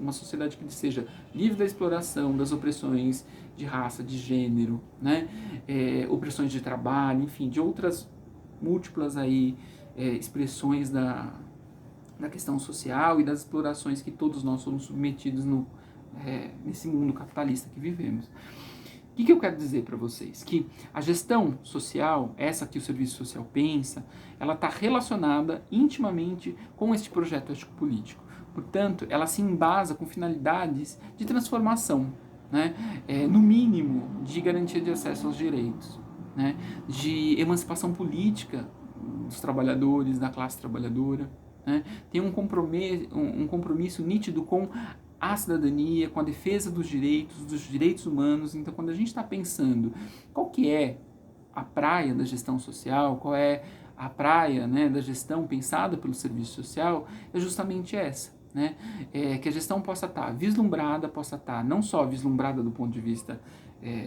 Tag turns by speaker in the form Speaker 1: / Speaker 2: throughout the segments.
Speaker 1: uma sociedade que seja livre da exploração, das opressões de raça, de gênero, né? Opressões de trabalho, enfim, de outras múltiplas aí, expressões da questão social e das explorações que todos nós somos submetidos nesse mundo capitalista que vivemos. O que eu quero dizer para vocês? Que a gestão social, essa que o serviço social pensa, ela está relacionada intimamente com este projeto ético-político. Portanto, ela se embasa com finalidades de transformação, né? No mínimo, de garantia de acesso aos direitos, né? De emancipação política dos trabalhadores, da classe trabalhadora, né? Tem um compromisso nítido com a cidadania, com a defesa dos direitos humanos. Então, quando a gente está pensando qual que é a praia da gestão social, qual é a praia, né, da gestão pensada pelo serviço social, é justamente essa, né? Que a gestão possa estar vislumbrada, possa estar não só vislumbrada do ponto de vista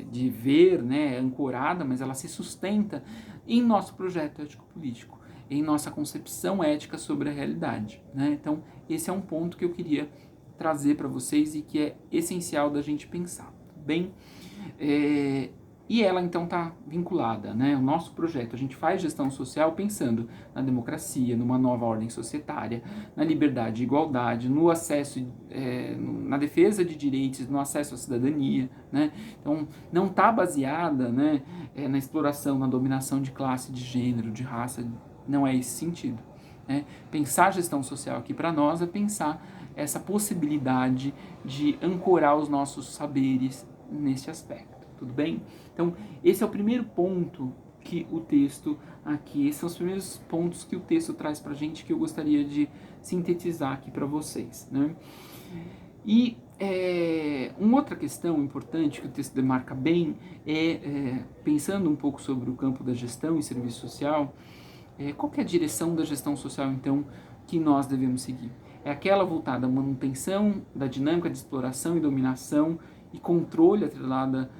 Speaker 1: de ver, né, ancorada, mas ela se sustenta em nosso projeto ético-político, em nossa concepção ética sobre a realidade, né? Então, esse é um ponto que eu queria trazer para vocês e que é essencial da gente pensar, bem? E ela então está vinculada, né? O nosso projeto, a gente faz gestão social pensando na democracia, numa nova ordem societária, na liberdade e igualdade, no acesso, na defesa de direitos, no acesso à cidadania, né? Então, não está baseada, né, na exploração, na dominação de classe, de gênero, de raça, não é esse sentido, né? Pensar a gestão social aqui para nós é pensar essa possibilidade de ancorar os nossos saberes nesse aspecto, tudo bem? Então, esse é o primeiro ponto que o texto aqui, esses são os primeiros pontos que o texto traz pra gente, que eu gostaria de sintetizar aqui para vocês, né? E uma outra questão importante que o texto demarca bem pensando um pouco sobre o campo da gestão e serviço social, qual que é a direção da gestão social, então, que nós devemos seguir? É aquela voltada à manutenção da dinâmica de exploração e dominação e controle atrelada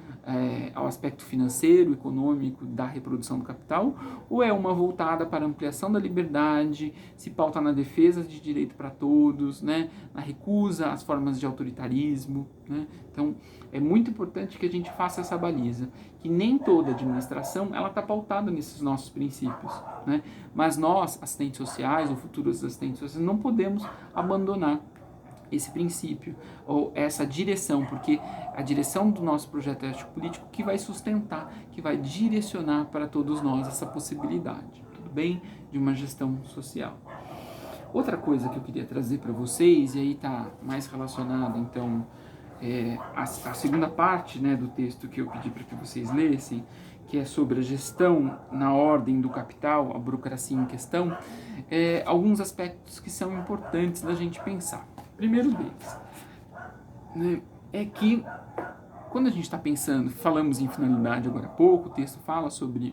Speaker 1: ao aspecto financeiro, econômico da reprodução do capital, ou é uma voltada para a ampliação da liberdade, se pauta na defesa de direito para todos, né, na recusa às formas de autoritarismo, né? Então, é muito importante que a gente faça essa baliza, que nem toda administração ela está pautada nesses nossos princípios, né? Mas nós, assistentes sociais ou futuros assistentes sociais, não podemos abandonar esse princípio ou essa direção, porque a direção do nosso projeto ético-político que vai sustentar, que vai direcionar para todos nós essa possibilidade, tudo bem? De uma gestão social. Outra coisa que eu queria trazer para vocês, e aí está mais relacionada, então, a segunda parte, né, do texto que eu pedi para que vocês lessem, que é sobre a gestão na ordem do capital, a burocracia em questão, alguns aspectos que são importantes da gente pensar. Primeiro deles, né, é que quando a gente está pensando, falamos em finalidade agora há pouco, o texto fala sobre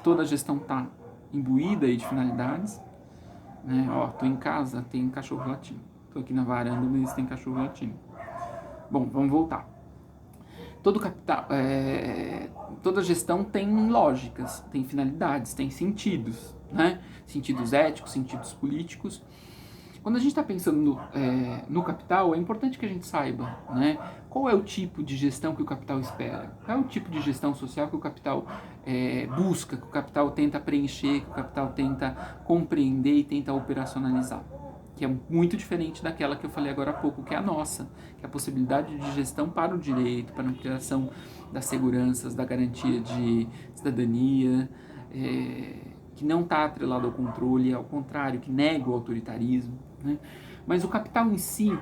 Speaker 1: toda a gestão tá imbuída aí de finalidades, né? Ó, tô em casa, tem cachorro latindo. Tô aqui na varanda, mas tem cachorro latindo. Bom, vamos voltar. Todo capital, toda gestão tem lógicas, tem finalidades, tem sentidos, né? Sentidos éticos, sentidos políticos. Quando a gente está pensando no capital, é importante que a gente saiba, né, qual é o tipo de gestão que o capital espera, qual é o tipo de gestão social que o capital busca, que o capital tenta preencher, que o capital tenta compreender e tenta operacionalizar, que é muito diferente daquela que eu falei agora há pouco, que é a nossa, que é a possibilidade de gestão para o direito, para a ampliação das seguranças, da garantia de cidadania, que não está atrelado ao controle, ao contrário, que nega o autoritarismo, né? Mas o capital em si,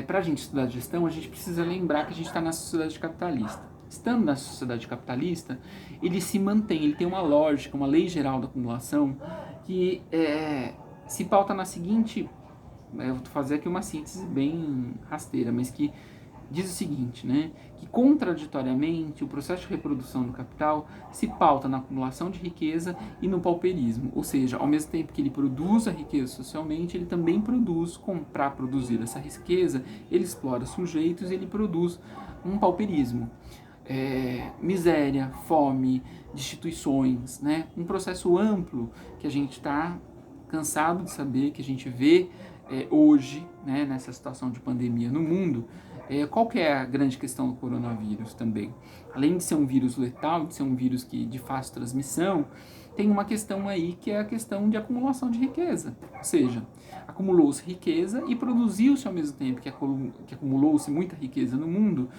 Speaker 1: para a gente estudar gestão, a gente precisa lembrar que a gente está na sociedade capitalista. Estando na sociedade capitalista, ele se mantém, ele tem uma lógica, uma lei geral da acumulação que se pauta na seguinte, eu vou fazer aqui uma síntese bem rasteira, mas que diz o seguinte, né, que contraditoriamente o processo de reprodução do capital se pauta na acumulação de riqueza e no pauperismo, ou seja, ao mesmo tempo que ele produz a riqueza socialmente, ele também produz, para produzir essa riqueza, ele explora sujeitos e ele produz um pauperismo, miséria, fome, destituições, né, um processo amplo que a gente está cansado de saber, que a gente vê hoje, né, nessa situação de pandemia no mundo, qual que é a grande questão do coronavírus também? Além de ser um vírus letal, de ser um vírus de fácil transmissão, tem uma questão aí que é a questão de acumulação de riqueza. Ou seja, acumulou-se riqueza e produziu-se ao mesmo tempo que acumulou-se muita riqueza no mundo,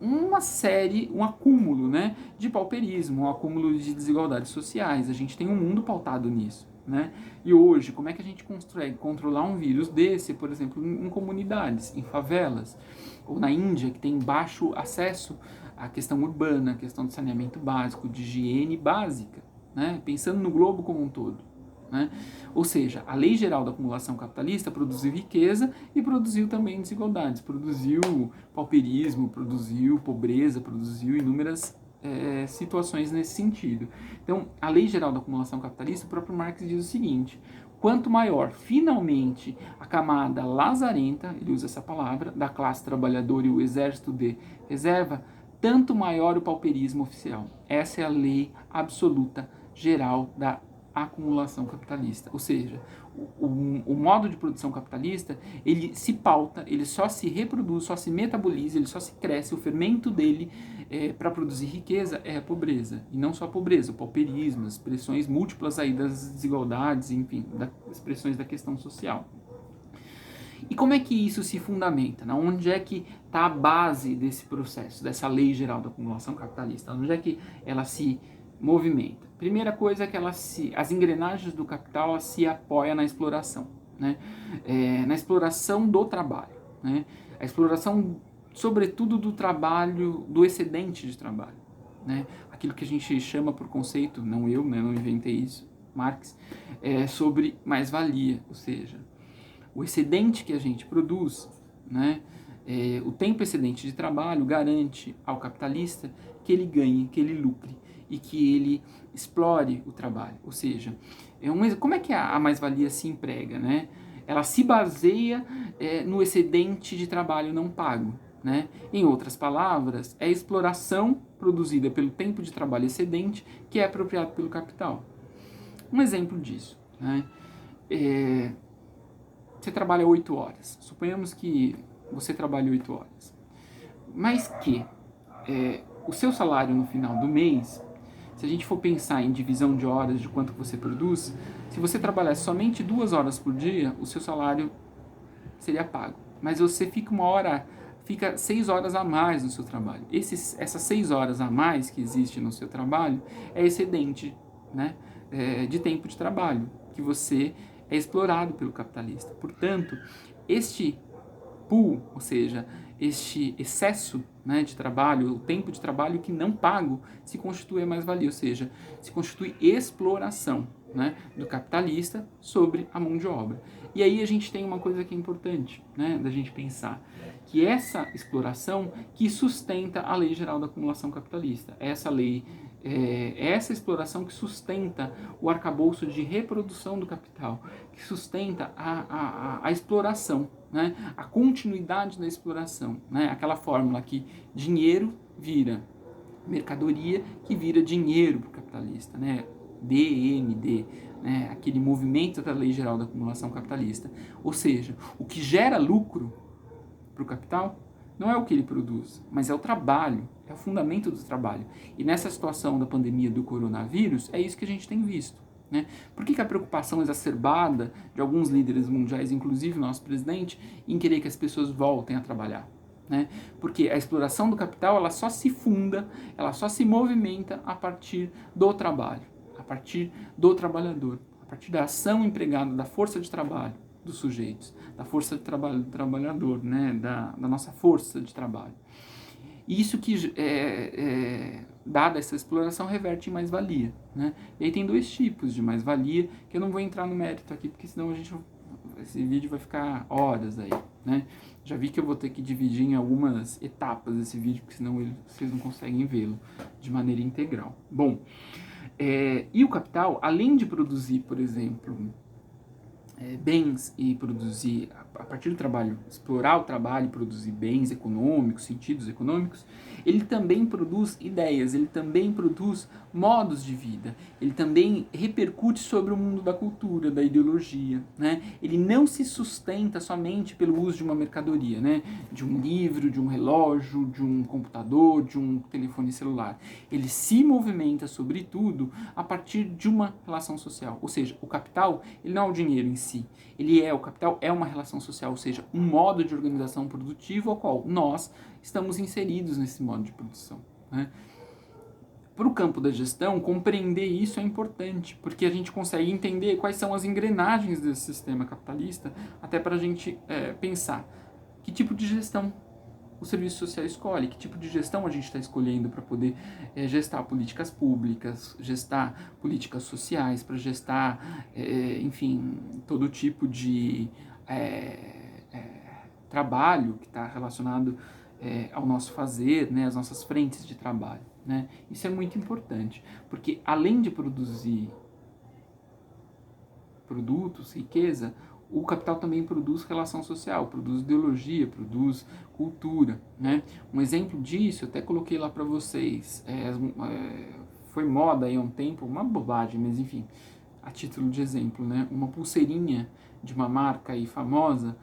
Speaker 1: um acúmulo, né, de pauperismo, um acúmulo de desigualdades sociais. A gente tem um mundo pautado nisso. Né? E hoje, como é que a gente consegue controlar um vírus desse, por exemplo, em comunidades, em favelas, ou na Índia, que tem baixo acesso à questão urbana, à questão de saneamento básico, de higiene básica, né? Pensando no globo como um todo. Né? Ou seja, a lei geral da acumulação capitalista produziu riqueza e produziu também desigualdades, produziu pauperismo, produziu pobreza, produziu inúmeras situações nesse sentido. Então, a lei geral da acumulação capitalista, o próprio Marx diz o seguinte: quanto maior, finalmente, a camada lazarenta, ele usa essa palavra, da classe trabalhadora e o exército de reserva, tanto maior o pauperismo oficial. Essa é a lei absoluta geral da acumulação capitalista. Ou seja, o modo de produção capitalista, ele se pauta, ele só se reproduz, só se metaboliza, ele só se cresce, o fermento dele para produzir riqueza é a pobreza. E não só a pobreza, o pauperismo, as expressões múltiplas aí das desigualdades, enfim, das expressões da questão social. E como é que isso se fundamenta? Né? Onde é que está a base desse processo, dessa lei geral da acumulação capitalista? Onde é que ela se movimenta? Primeira coisa é que as engrenagens do capital se apoiam na exploração, né? Na exploração do trabalho, né? A exploração, sobretudo, do trabalho, do excedente de trabalho, né? Aquilo que a gente chama por conceito, não eu, né? Não inventei isso, Marx, sobre mais-valia, ou seja, o excedente que a gente produz, né? O tempo excedente de trabalho garante ao capitalista que ele ganhe, que ele lucre e que ele explore o trabalho. Ou seja, como é que a mais-valia se emprega? Né? Ela se baseia no excedente de trabalho não pago. Né? Em outras palavras, é a exploração produzida pelo tempo de trabalho excedente que é apropriado pelo capital. Um exemplo disso, né? Você trabalha 8 horas. Suponhamos que você trabalha 8 horas. Mas que o seu salário no final do mês, se a gente for pensar em divisão de horas de quanto você produz, se você trabalhar somente 2 horas por dia, o seu salário seria pago. Mas você fica 6 horas a mais no seu trabalho. Essas 6 horas a mais que existe no seu trabalho é excedente, né, de tempo de trabalho, que você é explorado pelo capitalista. Portanto, este pool, ou seja, este excesso, né, de trabalho, o tempo de trabalho que não pago, se constitui a mais-valia, ou seja, se constitui exploração, né, do capitalista sobre a mão de obra. E aí a gente tem uma coisa que é importante, né, da gente pensar, que essa exploração que sustenta a lei geral da acumulação capitalista, essa exploração que sustenta o arcabouço de reprodução do capital, que sustenta a exploração, né? A continuidade da exploração, né? Aquela fórmula que dinheiro vira mercadoria, que vira dinheiro para o capitalista, né? DND, né? Aquele movimento da lei geral da acumulação capitalista. Ou seja, o que gera lucro para o capital não é o que ele produz, mas é o trabalho, é o fundamento do trabalho. E nessa situação da pandemia do coronavírus, é isso que a gente tem visto. Né? Por que a preocupação exacerbada de alguns líderes mundiais, inclusive o nosso presidente, em querer que as pessoas voltem a trabalhar? Né? Porque a exploração do capital, ela só se funda, ela só se movimenta a partir do trabalho, a partir do trabalhador, a partir da ação empregada, da força de trabalho dos sujeitos, da força de trabalho do trabalhador, né? da nossa força de trabalho. E isso que, dada essa exploração, reverte em mais-valia. Né? E aí tem 2 tipos de mais-valia, que eu não vou entrar no mérito aqui, porque senão esse vídeo vai ficar horas aí. Né? Já vi que eu vou ter que dividir em algumas etapas esse vídeo, porque senão vocês não conseguem vê-lo de maneira integral. Bom, e o capital, além de produzir, por exemplo, bens e produzir, a partir do trabalho, explorar o trabalho e produzir bens econômicos, sentidos econômicos, ele também produz ideias, ele também produz modos de vida, ele também repercute sobre o mundo da cultura, da ideologia, né? Ele não se sustenta somente pelo uso de uma mercadoria, né? De um livro, de um relógio, de um computador, de um telefone celular. Ele se movimenta, sobretudo, a partir de uma relação social, ou seja, o capital, ele não é o dinheiro em si, o capital é uma relação social, ou seja, um modo de organização produtivo ao qual nós estamos inseridos nesse modo de produção, né? Para o campo da gestão, compreender isso é importante, porque a gente consegue entender quais são as engrenagens desse sistema capitalista, até para a gente pensar que tipo de gestão o serviço social escolhe, que tipo de gestão a gente está escolhendo para poder gestar políticas públicas, gestar políticas sociais, para gestar, enfim, todo tipo de trabalho que está relacionado ao nosso fazer, né, às nossas frentes de trabalho. Né? Isso é muito importante, porque além de produzir produtos, riqueza, o capital também produz relação social, produz ideologia, produz cultura, né? Um exemplo disso, eu até coloquei lá para vocês, foi moda aí há um tempo, uma bobagem, mas enfim, a título de exemplo, né? Uma pulseirinha de uma marca aí famosa,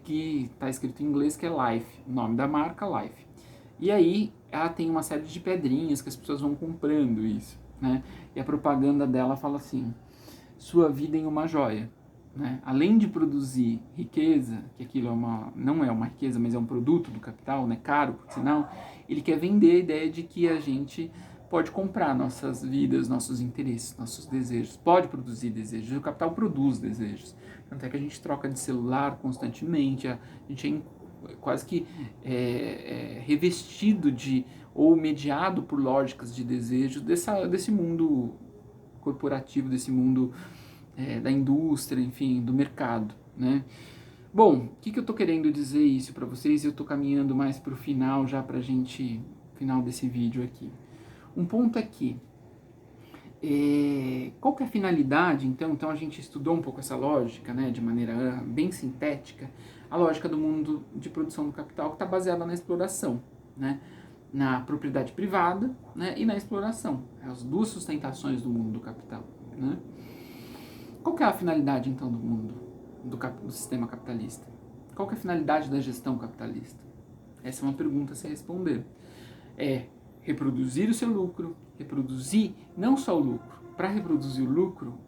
Speaker 1: que está escrito em inglês que é Life, o nome da marca Life. E aí ela tem uma série de pedrinhas que as pessoas vão comprando isso, né? E a propaganda dela fala assim: sua vida em uma joia. Né? Além de produzir riqueza, que aquilo não é uma riqueza, mas é um produto do capital, né? Caro, por sinal, ele quer vender a ideia de que a gente pode comprar nossas vidas, nossos interesses, nossos desejos, pode produzir desejos, o capital produz desejos. Tanto é que a gente troca de celular constantemente, a gente é quase que revestido ou mediado por lógicas de desejos desse mundo corporativo, desse mundo da indústria, enfim, do mercado, né? Bom, o que eu tô querendo dizer isso para vocês? Eu tô caminhando mais pro final já pra gente, final desse vídeo aqui. Um ponto é que, qual que é a finalidade, então a gente estudou um pouco essa lógica, né, de maneira bem sintética, a lógica do mundo de produção do capital que está baseada na exploração, né, na propriedade privada, né, e na exploração, as duas sustentações do mundo do capital, né. Qual que é a finalidade, então, do mundo, do sistema capitalista? Qual que é a finalidade da gestão capitalista? Essa é uma pergunta a se responder. É reproduzir o seu lucro, reproduzir não só o lucro. Para reproduzir o lucro,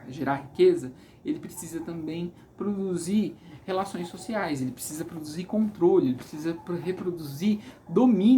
Speaker 1: gerar riqueza, ele precisa também produzir relações sociais, ele precisa produzir controle, ele precisa reproduzir domínio